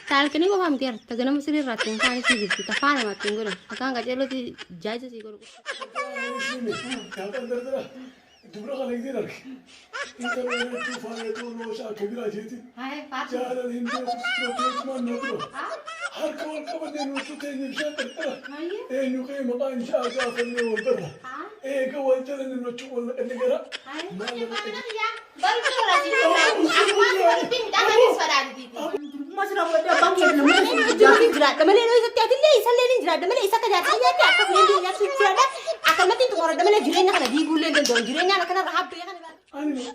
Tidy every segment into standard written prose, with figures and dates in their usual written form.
Talkanii qofaa miti harta ganama sirrii irratti hin kaane si jirti tafaana matti hin godhan akkaan qaceellooti jaaja si godhu. دبر خليك دينك انت لو تفايت ولو شاك كبيره جيتي جال الهند ستروكيت ما نقدر حركه والقبض انه تتني بشكل ايه نقيم قان شاء جافني والبره ايه قولت لنا انه تقول اللي قرا ما Masra wada bangir na mo jari jira damale no isatti atille isalle ni jira damale isaka jati yati akka fulendi ya jira da akka mati to mara damale jirenya kana di gulle den don jirenya na kana habbe ya kana ani mo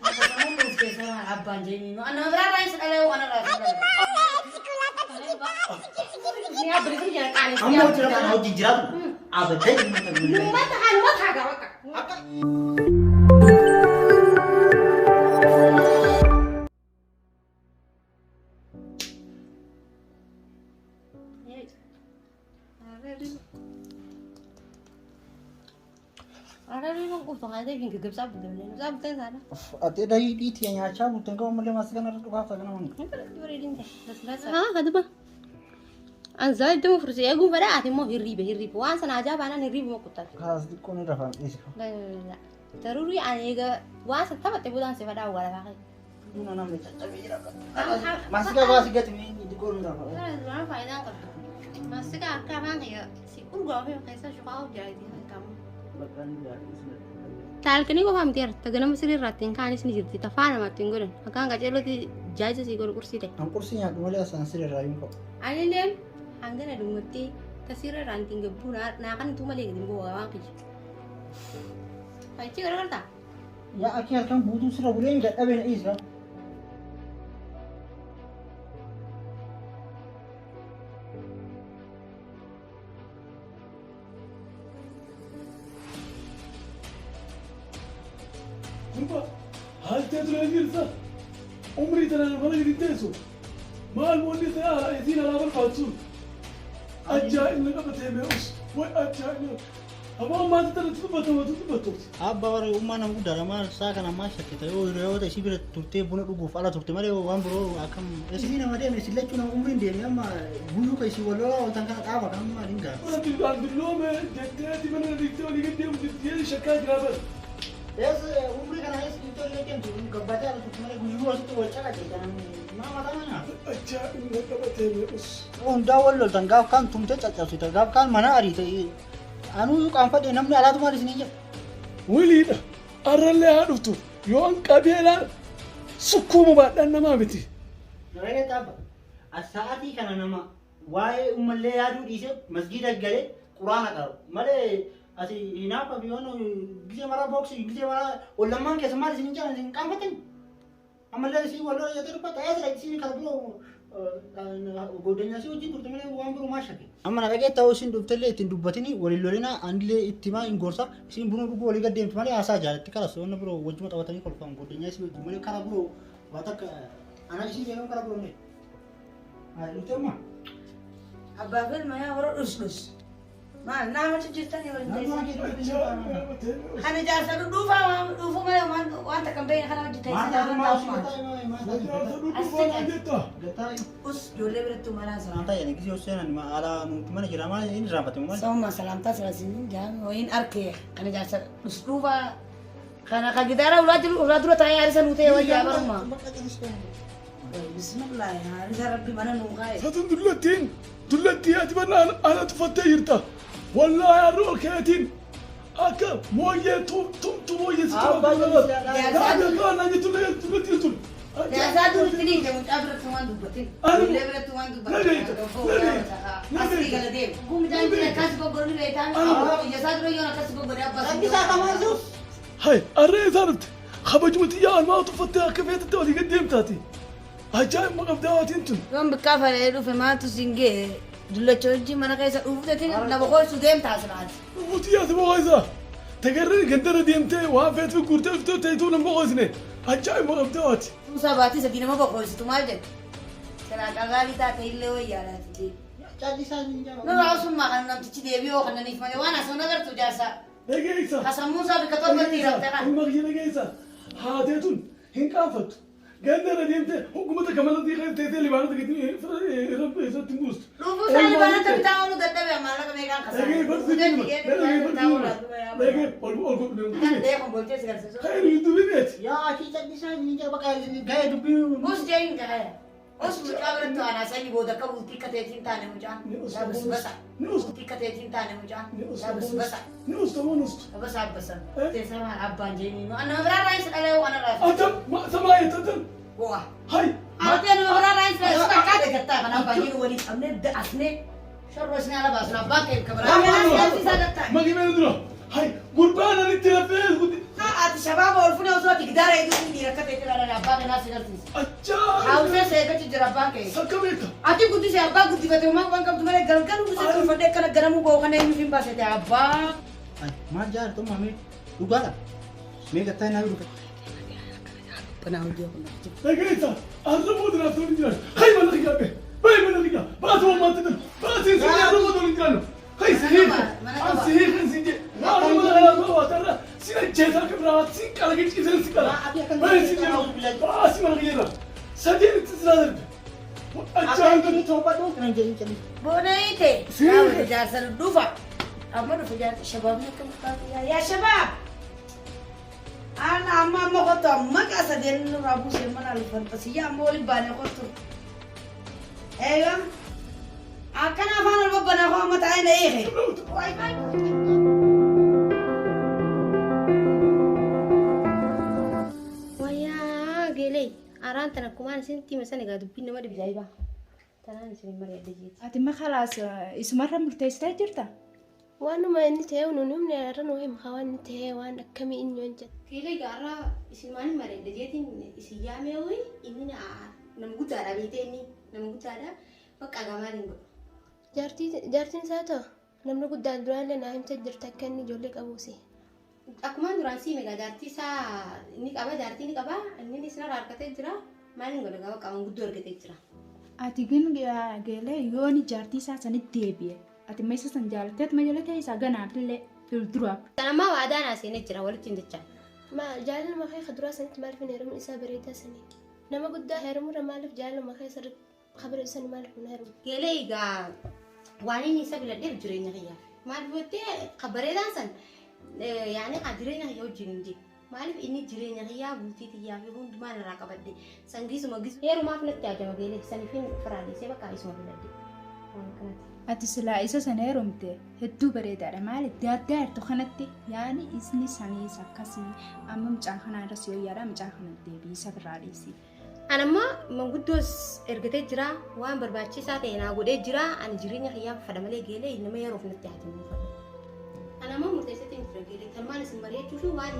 mo stesa abban jeni no ana bra rais ale ana rais ni abri ni jara kane ammo jira kana jira abadai mata ga waka akka ate dai di tiyan ya cha mutun ga malle masu kana rufa fa kana wani ها هذا أنا زايد مو فرصة يقوم فرعاتي مو هريبة وان سنة جاب أنا هريبة ما كنت خلاص دي كوني رفع ايش لا ضروري يعني يجا وان سنة تبى تبودان سفدا ولا باقي انا نعمل masih gak mini di kono rafah لا فايدة قط ما سكا كمان هي سيكون قافي قيسا شو قاو جايدين كم Talkanii qofaa miti harta ganama sirrii irratti hin kaane si jirti tafaana matti hin godhan akkaan qaceellooti jaaja si godhu qursii ta'e. an kursi nyaadhu malee asaan siree raayuun qabu Anilleen hangana dhumutti tasirra irraan ittiin gabbuu naa kan ituu malee gadi bu'aa waan kiyya. Achi garagaltaa? yaa akki halkan buutuu sirra buleen dadhabee na dhiisra كنت هل تدري الجلسة عمري ترى انا بلغ التيسو ما المؤنث يزين على بالقاتون أجائل نقبتها بيوش وأجائل أما ما تقدر تثبت abba warri ummaa nama guddaadha maal saa kana ammaa shakkita yoo hiriyoota isii bira turtee buna dhuguuf ala turte malee waan biroo akkam isii nama deemne isin lachuu nama umriin deeme amma guyyuu ka isii wallolaa ooltan kana dhaaba kan amma adin gaara عبد اللوم جدتي من الرجال اللي قدام جدتي شكاك رابط Yes, umri kana is itu lekin tu gabata ala turte malee guyyuu asitti wal caqate kan maa mataa mana أجائل نقبتها بيوش hundaa wal loltan gaaf kaan tumte caccabsite gaaf kaan mana ariite anuu kan fadhe namni alaatumaan isinii jedha وليد أرى اللي هادوتو يوم قبيلة سكومو بعد ما بتي Re'ee taaba asxaatii kana nama waa'ee uummallee yaaduu dhiise masgiida galee quraana qabu malee ati hinaafa biyyoon gizee maraa booksii gizee maraa wallammaan keessa maal isin jaan isin qaanfatin ammallee isin walloo yoo ta'u ta'ee sira isin kana biroo godinyaa si wajjin turte malee waan biroo maa shakke amma na dhagee ta'uu isin dhuftellee ittiin dubbatini waliin lolinaa anillee itti maa hin gorsa isin bunuu dhuguu walii gaddeemtu malee haasaa jaalatti karas wanna biroo wajjuma taphatanii kolfan godinyaa si wajjin malee kara biroo waa takka ana isin jedhamu kara biroo mee Lutama. abba filma ya wara dus ma na mata jitani wala kana ja sa dufa mala wanta kambe kana jitai us jole beretu mana sa Anta yani kisi usiana ni ala mana kira mana ini rapat mana. sama salam ta sini jam oin arke kana ja sa dus dufa kana kagidara uladru ta yari san ute wajja barma bismillah ya rida rabbi mana nugai فتن دلتين أتمنى أنا تفتيرتا والله يا روح كاتين أكا مويه توم مويه ستوك هذا كان أنا تلتين ya sa du tini de mun abra tuwan du batin lebra tuwan du batin asli gala de gum jan de kas go gorni le tan ya sa du yo na kas go gori abba Bisa kamazu. هاي الرئيس عرفت خبجمت إياه ما تفتيها كيف تتولي قديم تاتي أجاي ما قبضاوات انتم yon bikafa le du fe ma tu singe dulla choji mana kaisa ufta tin na bo su dem ta asrat وتيات مغازة تقرر قدر ديمتي وافيت في كورتي فتو تيتون مغازني أجاي ما قبضاوات musa bati sa dinama bo ko tu mal de sana kagali ta te le o yara ti Jadi saya ni no no asun ma kan nam ti de bi o kan ni fa wana so nagar tu jasa نجيسا hasan musa bi kator bati ra ta kan المغي نجيسا هاتيتون هين كافت قدر ديمتي حكومة كمان دي غير تيتي اللي بعد تقدي رب تموست Lufu sali bana tabita onu gadda be amala kame kan kasa. لكن Kan de kon bolte sigar seso. خير يدو بيت يا أخي تدري نيجا بقى جاي دبي Bus jain ka hai. Us mujabra to ana sali boda ka ulti ka tetin tane muja. Bus basa. Ulti ka tetin tane muja. Bus basa. نوست ونوست Basa basa. Te sama abban jeni no. Ana bra rais ale ana rais. أتم ما سماية أتم Goa. هاي Ate no bra rais le ska ka de gatta kana abban jeni wali amne da asne. Sharrosne ala basna ba ke kabra. ما جينا ندرا هاي قربان أنا تلفز قد Ati shabab orfune uso tikdara edu dira ka tetin ala abba ke nasi gartis. أجا Hause se ka tijra ba ke. سكبيتا Ati gutti se abba gutti ka te ma wan kam tumare galgal gutti ka fade kana garamu go kana inu fim base te abba. ما جار تو مامي دوغالا ميجا تاينا يروح Pana audio ko na. لقيتها الرمود راس الرجال هاي ما لقيها به باي ما لقيها باسوا ما تدر باسي سيدي الرمود الرجال هاي سهيل سهيل سيدي لا ما ترى سيدي جيتا كبرات سيك على كيش كيس سيكلا باي سيدي باسي ما لقيها سيدي تسرد أجان أجا توبة دو كنا جاي جاي Bona ite. Sawo da jasar dufa. Amma da fujar shabab ne kan ka ya shabab. Ana amma mo ko to maka sa den no rabu se mana alfan pasi ya mo li bane ko to. Eyo. Akana fa no babana ko mata ina ihe. Wai bai. Waya gele aran tana kuman sinti masani ga dubbi nama dibijai ba. Tanan sini mari ada jit. ati ma khalas ismarra murtaysta jirta Wanu ma inni tayo nunum ne aran o him khawan ni tayo wan kami in yonja. Gele gara isin mani mari ada jitin isi yame oi inni na nam gutara bite ni nam gutara bakka gamani go. Jartin sato namni guddaan duraan le naa himta jirta akka inni ijoollee qabuusi. Akkuma duraan si mega jaartii isaa inni qaba jaartii ni qaba inni isna harkatee jira maaliin godha gaba qaban guddoo argatee jira. ati gin geele yooni jaartii isaa sanitti deebi'e ati ma isa san jaalatteet ma jalatee isaa ganaafillee fuulduraaf Sanammaa waadaa naa seenee jira walitti hin jechaan. Jaalaluma kee kaduraa sanitti maaliif hin heerumin isaa bareedaa sanii. Nama guddaa heerumurra maaliif jaalaluma kee sirriitti kabira sanii maaliif hin heerumin. Geelee egaa waan inni isa biladheef jireenya kiyyaaf. Maaliif jettee kabareedaan san yaani jireenya kiyyaa wajjin hin jiru. Maaliif inni jireenya kiyyaa bultii kiyyaa fi hundumaa irraa qabadde sangiisuma gisu heerumaaf natti ajama geelee saniifin firaadisee bakka isuma biladde. Waan kanatti. ati silaa isa sana heerumte hedduu bareedaadha maali daaddaa jirtu kanatti yaani isni saniis akkasii amma mucaa kanaa irras yoo yaada mucaa kana deebii isa biraa dhiisi. Anamma manguddoos ergatee jira waan barbaachisaa ta'e naa godhee jira ani jireenya kiyyaa fada malee geelee nama yeroof natti haatimu fada. Anamma murteessatti hin jira geelee talmaan isin mari'achuu fi waan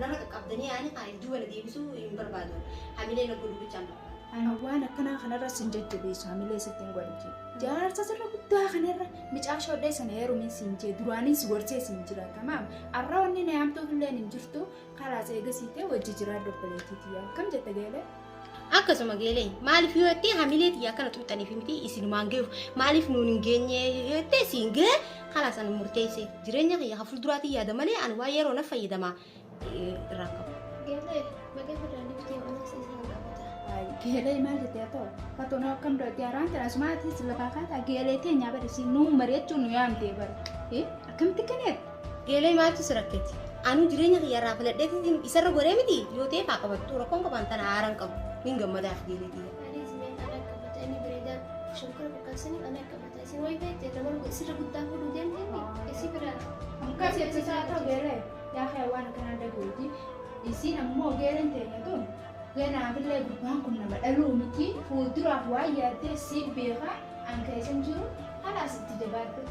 narra qaqqabdanii yaani kan duuba na deebisuu hin barbaadu. Hamilee na godhu bichaan barbaadu. Ani waan akkanaa kanarras hin jajjabeessu hamilee sitti hin godhu. Jaarsa sirra guddaa kanarra mucaa shoodhee sana heerumin siin jee duraanis gorsee siin jira tamaam arra wanni na yaamtuuf illee hin jirtu karaas eegasiitee wajji jiraa dobbaleetiiti akkam jette geelee. Akkasuma geelee maaliif yoo jettee hamilee xiyyaa kana tuuxaniif miti isinumaan geef maaliif nuun hin geenye yoo jettee siin gee karaas ani murteesse jireenya kiyya ka fuulduraatii yaada malee ani waa yeroo na fayyadamaa irraa qabu. Geelee maqaa fudhanii bitee waan asiisaa Geelee maal jettee ta'u fattoon akkam dooti araan tana sumaatis lafa kaata geelee teenya barisi nuu mari'achuun nu yaamtee bara akkamitti kaneet. Geelee maaltu si rakkatti? Anu jireenya kiyyaarraa filadheetiin isarra goree miti yoo ta'e faa qabattu rakkoon qaban tana haaraan qabu min gammadaaf geelee xiyya. Anis meen ana qabata inni bareedaa shankara fakkaasanii ana qabata isin wayi beekte nama sirra guddaa fuudhuu deemtee isi bira. Akkas jechisaa ta'u geelee yaa waan akkanaa daguuti isin ammoo geeleen teenya tun. Ganaafillee gubbaan kun nama dhaluu miti fuulduraaf waan yaaddee siif beeka an keessan jiru halaas itti jabaadhu.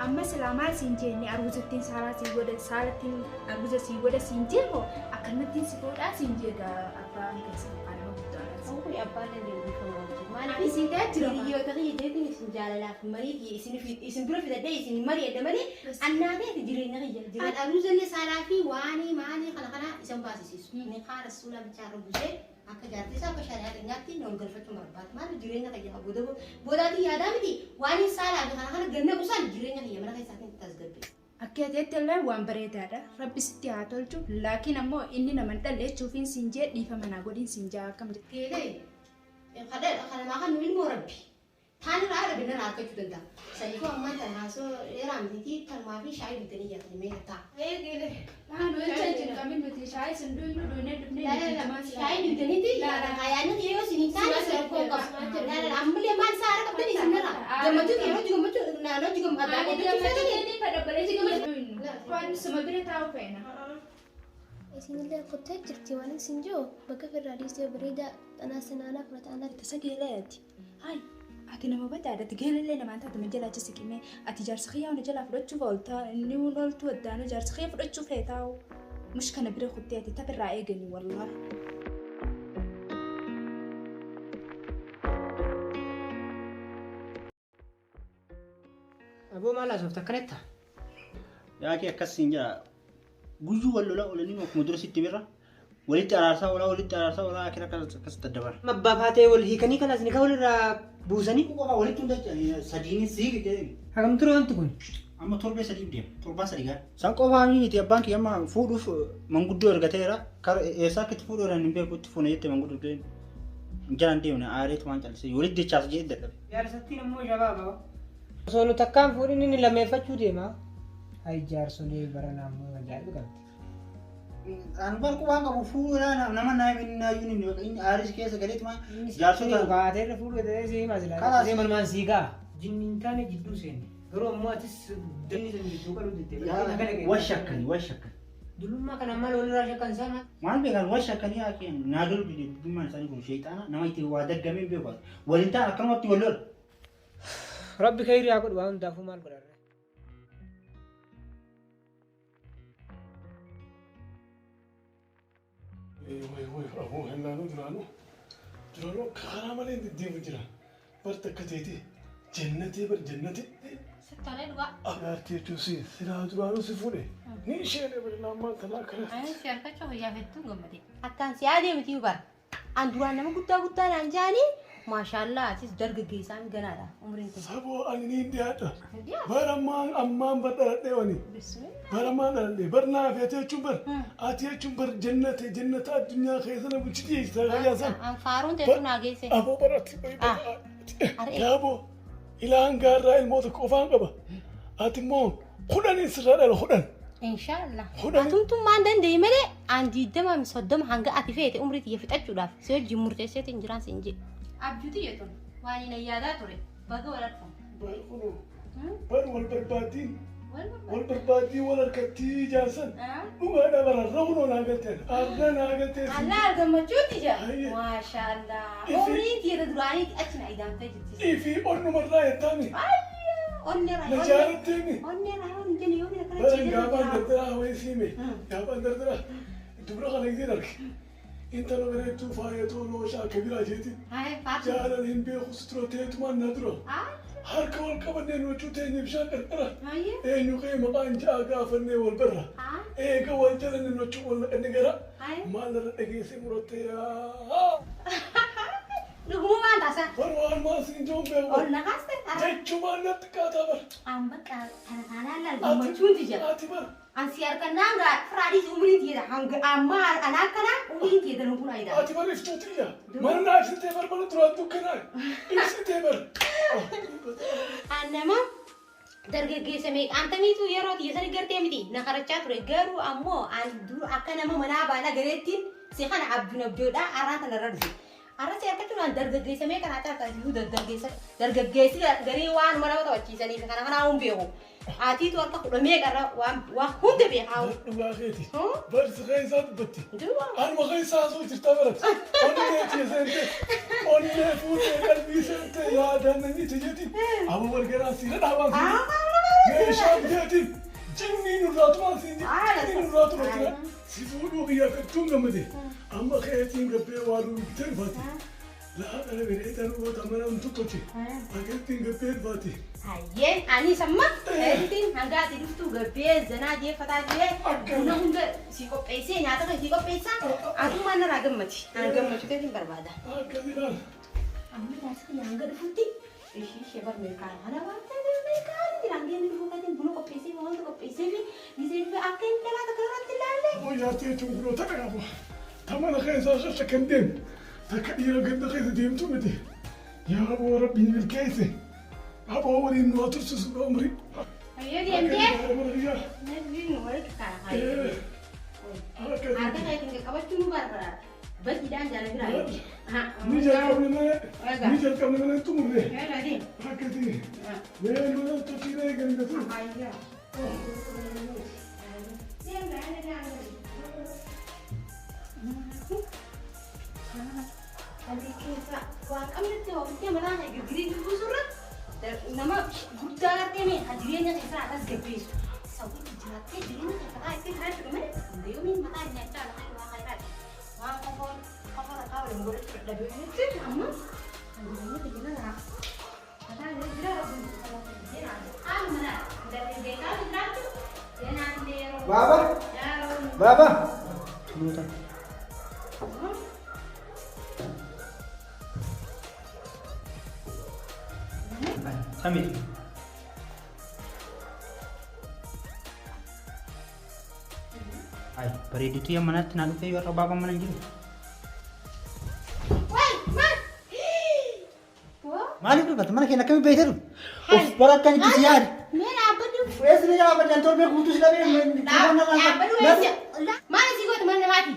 Amma silaa maal siin jenne arguzattiin saalaa sii godha saalattiin arguza sii godha siin jeeko akkanattiin si godhaa siin jeega abbaan keessan qaama guddaadha. Kun abbaan dandeettii fi maaliif isin ta'e jira. hiriyoota kiyya jeetiin isin jaalalaaf marii isin dura fidadhee isin mari'adha malee annaateeti jireenya kiyya. An arguzallee saalaa fi waanii maanii kana isan baasisiisu. Inni haala suulaa bichaarra busee akka jaartii isaa akka shari'aa dhiyyaatti na ol galfachuu barbaada. Maaliif jireenya kiyya boodaatii yaadaa miti waan saalaa fi kana ganna qusaan jireenya kiyya mana keessaatiin tasgabbeessa. Akka ateetti illee waan bareedaadha. Rabbi sitti haa tolchu. Laakiin ammoo inni nama dhalleechuufiin siin jee dhiifama godhin siin jaa akkam jette. Geelee kana maa kan nu ilmoo rabbi. Taan irraa arabe من أكيد تدا سيكون ما تناسو يرام دي تلما في شاي بتني يا تلمي تا Ayo gele. Anu itu kami berarti saya sendiri dulu ini شاي بتني دي لا كayaknya dia sini sana serkok nah ambil yang mana sarah kapten di sana jam itu dia juga ada ini pada balik juga masuk kan sebenarnya tahu pena Isinillee qottee jirti waan isin jiru bakka firraadhiisee bareedaa xanaa sanaanaa fudhataa anaa tasa geelaati hai ati nama badhaadhatti geelallee namaan taate majjalaa jisiqimee ati jaarsa kiyyaa hunda jalaa fudhachuuf ooltaa inni oltu waddaanu jaarsa kiyyaa fudhachuuf heetaa'u mush kana bira qottee ati tapirraa eeganii wallaahi. Aboo maal haasofta akkanetta? Yaa kee akkasiin jira. Guyyuu wal lolaa oolanii akkuma dura sitti birra. Walitti araarsaa oolaa akira akkasitti dabbara. Mabbaafaatee wal hiikanii kanas ni ka'u irraa buusanii. Qofa walitti hunda sadiin siigi jedhani. Hagam ture wanti kun? Amma torbee sadii deema. Torbaa sadii gaara. Isaan qofaa miti abbaan kiyya amma fuudhuuf manguddoo ergateera. Eessaa akka itti fuudhu hin beeku itti fuuna jettee manguddoo deemu. Jalaan deemna aareetu waan callisee walitti dechaas jedhe dadhabe. Jaarsattiin ammoo shabaaba. Osoo nu takkaan fuudhin inni lameeffachuu deema. Hai jaarsolee baranaa ammoo ajaa'iba qabdi. An bal qubaan qabu fuudhaa nama naayyuu inni aaris keessa galeetu maa jaarsota gaateerra fuudhatee si maasila. Kalaas. See manumaan siigaa. Jinni hin taane jidduu seenne. Garuu ammoo atis danni san jidduu qalu jettee. Washakkani. Dullummaa kana maal walirraa shakkan sana? Waan beekan washakkanii haa kennu naadol dullummaan isaanii kun sheexaana nama itti waa daggamee beeku waliin ta'an akkanumatti wal lola. Rabbi khayrii haa godhu waan hundaafuu maal godharre? Aboo hennaanuu duraanuu karaa malee deddeemu jira. Bar takka teeti jannatee bar jannatee. Settaalee dhugaa. Agaartee jechuun silaa duraanuu si fuudhe. Ni isheen bari naammaa tanaa kanatti. Si harkachuu hojjaa fettuu gammadee. Akkaan si yaadee miti bara. An duraan nama guddaa naan jaanii maashaallah atis dargaggeessaan ganaadha umriin kun. Saboo ani ni dhiyaadha. Bara ammaan badhaadhee wani. Bara maan dhaladhee bar naaf ati jechuun bar ati jechuun bar jannata addunyaa keessa na bulchiti jechuudha fayyaasan. An faaruun teessoo naa geesse. Aboo baratti yaaboo ilaan gaarraa ilmoota qofaan qaba. Ati immoo kudhanii sirraa dhala kudhan. Inshaallah. Atumtummaan danda'e malee an 20 hanga ati feete umrii tiyya fixachuudhaaf si wajjin murteesseetiin jiraan siin jedhe. Abjuuti jettuun waan hin yaadaa ture baga wal argamu. Bar wal barbaaddiin wal harkattii jaarsan dhugaadha bara raunoo naa galteen argaa naa galteen. Allah gammachuutti jira. Maashaallah. Umrii tiyya duraanii achi na idaamtee jirti. Ifi onnumarraa yettaami. Onneera. Na jaalatteemi. Onneera hin jenni yoo bira Bara gaafaan dardaraa hawee siime gaafaan dardaraa dubra kana ittiin arge. Inta no bereetu faayetu looshaa kabiraa jeeti. Jaalan hin beeku sitirooteetumaan na dura. Harka wal qabannee nuuchuu teenye bishaan qarqara. Eenyu kee maqaan ja'a gaafannee wal barra. Eega wal jalanne nuuchuu wal naqanne gara. Maal irra dhageessee murattee yaa. Dhugumaan taasa. Barwaan maasiin joon beeku. Ol naqaste. Jechumaan natti qaataa bara. Amma kana laal gammachuuti jira. Ati bara. Ansi harkannaan gaa firaadhiis umriin tiyya hanga amma anaa kana umriin tiyya danuu kun ayidaa. Ati bara iftuutiyya. Mana naa ibsitee bara bara duraan dukkanaa. Ibsitee bara. Annama dargaggeessa meeqaantamiitu yeroo tiyya sani gartee miti na karachaa ture garuu ammoo an dur akka nama manaa baala gareettiin si kana abjuudha arraan kanarra dhufe. Arrasi harkachuudhaan dargaggeessa meeqanaa taasisu dargaggeessi garii waan mana taphachiisaniif kana kanaa hin beeku. Atiitu harka kudha meeqarra waan hunda beekaawu. Dhugaa keeti. Barsi keessaa dubbatti. Anuma keessaa soo jirtaa barate. Onnee tiyeseente. Onnee fuutee qalbii seente yaadaan nanni tijjeti. Amma walgaraan siira dhaabaan siiti. Meeshaa biteetiin. Jinnii nurraatumaan siiti. Jinnii nurraatu rakkina. Si fuudhuu biyya fettuun gammade. Amma keetiin gabbee waaduu bitee dhufaati. Laaqana bineetaan goota mana huntutochi. Pakeettiin gabbee dhufaati. Ayyeen ani samma heetiin hanga ati dhuftu gabbee zanaa jeeffataa jee buna hunda si qopheessee nyaata kan si qopheessaa atumaan narraa gammati. Ani gammachuu ta'eetiin barbaada. Akkasiidhaan. Amma taasisa hanga dhufutti ishee barmeekaan ana waan ta'eef meeqaan jiraan deemee dhufuu kaatiin buna qopheessee wanta qopheessee fi giseen fi akka hin dhalaata kanarratti ilaalle. Wayyaatee jechuun kunoo takka qabu. Tamana keessaa shasha kan deemu. Takka dhiira ganda keessa deemtu miti. Yaa boo rabbiin milkeesse. أبو ولي إنه أترسس عمري Ayo diam-diam. هكذا Nanti nomor kakak. هكذا Ada kayak tinggal kabar cuma bar. Bas tidak jalan lagi. نجا قبلنا نجا قبلنا تمر Ya tadi. هكذا وين وين تطيري قلنا Ayo. Nanti kita kuat ambil tu, kita mana nak gigi dulu surat. Nama gudang ni hadirinnya kita atas gigi. Sabu jelatnya jadi nak kata itu kan kemana? Dia min mata nyata nak keluar kairat. Wah kau tak tahu lembur dah dua ini tu lama. Hadirinnya begini lah. Kata dia jelas kalau dia nak. Mana? Dari dekal jelas tu. Dia nanti. Baba. Ya. Baba. Sebentar. Sambil. Ay, bareedu tu yang mana tenang tu ya baba mana jiru. Woi, mas. Wah. Malik tu kata mana kena kami betul. Us berat kan itu siar. Mera apa tu? Wes ni apa jantor be kutus lagi. Mana sih gue teman mati?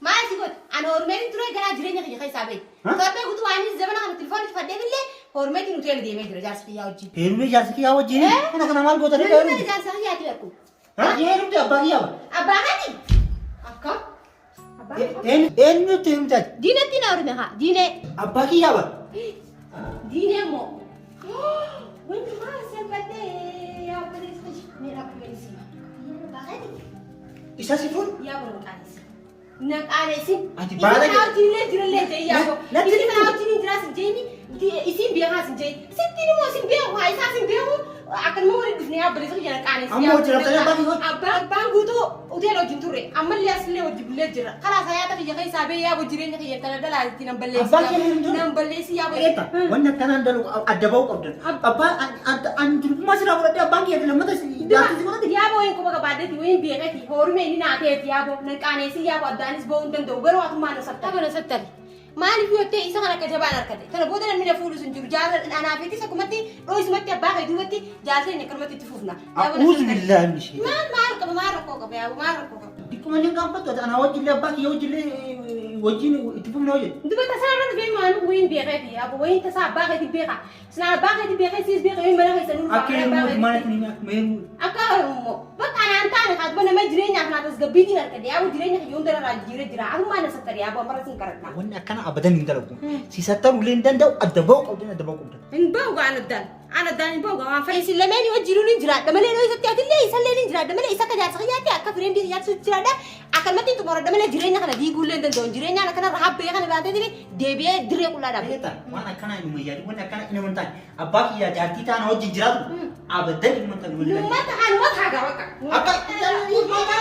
Mana sih gue? Anu hormetin tuh gana jirenya kayak sabe. Tapi gue tuh ani zaman kan telepon itu pada beli hormetin itu yang dia meja jas kiau ji. Peru me jas kiau ji. Kena kena mal gue tadi Peru peru. me jas kiau ji aku. Hah? Ye itu apa dia? Abang ni? Akka? Abang? En tu yang tadi. Dine tina horme ha. Dine. Apa dia apa? Dine mo. Wih, mas sempat deh. Ya apa ni? Mera apa ni sih? Abang ni? Isa sifun? Ya belum kan sih. Nak ada sih. Ati bala ke? Ini jine jine jadi ya ko. Nah, Ini jadi kalau jine jelas jadi isim biar hasil jadi. Sini mau sim biar, wah isa sim biar akan mau di sini apa itu jangan kan sih. Ambo jelas tanya bagi gue. Abang gue tuh udah lo jinture. Amal lihat sini wajib belajar jelas. Kalau saya tadi jangan sabe ya gue jirenya kayak tanah dalam di nambal Abang yang jinture. Nambal lesi ya gue. Eta, wannan kanan da ada bau kabdan. Apa an masih rawat dia bang ya dalam mata sih. Ya bo yang kau pada ti win biar ti horme ini nanti ya bo nak kan sih ya bo danis bo undan do baru aku mana sabta. Mana sabta. Mali biyo te isa kana kajaban arkade. Tana bodan mina fulu sunjur jara ana fiti sa kumati do ismatti abba du mati jasa ne kan mati tufufna. A'udzu billahi min syaitan. Mar ka mar ko ka ya mar ko ka. Dikuma ni gampa to ana wajin le bak yo jile wajin itufum no je. Du bata sa ran be man win biya ti abo win ta sa ba ka ti biya. Sna ba ka ti biya sis biya win mala ka sanu ba. Akhir mo mana ni nak meru. Aka mo. Bat ana anta ka bana ma jirenya kana tas gabidi arkade. Abo jirenya ka yondara ra jire jira. Adu mana satari abo marasin karatna. Wannan kana abadan min dalagu. Si sattaru len dan daw ada bau kabdan. In bau ga ana dan bau ga wan fa isi lemeni wajiruni jira. Da male no isatti atille isalleni jira. Da male isaka ja sakiyati aka frendi ya su jira da. Akan mati tu mora da male jirenya kana di gulen dan don jirenya kana rahabbe kana ba tadi debiye dire kula da. Eta, mana kana ini meyari, mana kana ini mentan. Abak ya jati tan wajin jirat. Abadan ini mentan Nu mata han mata ga waka. Apa ini mana?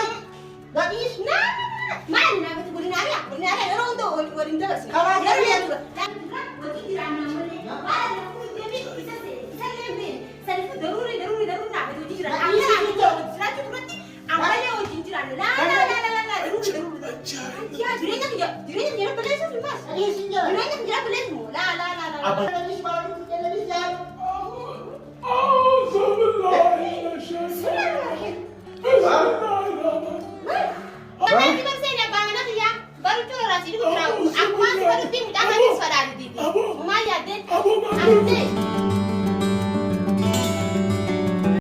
Gadis. Na mana ga tu burinari ya. Burinari ro ndo warinda basi. Kalau ya tu. Dan wajin jira na male.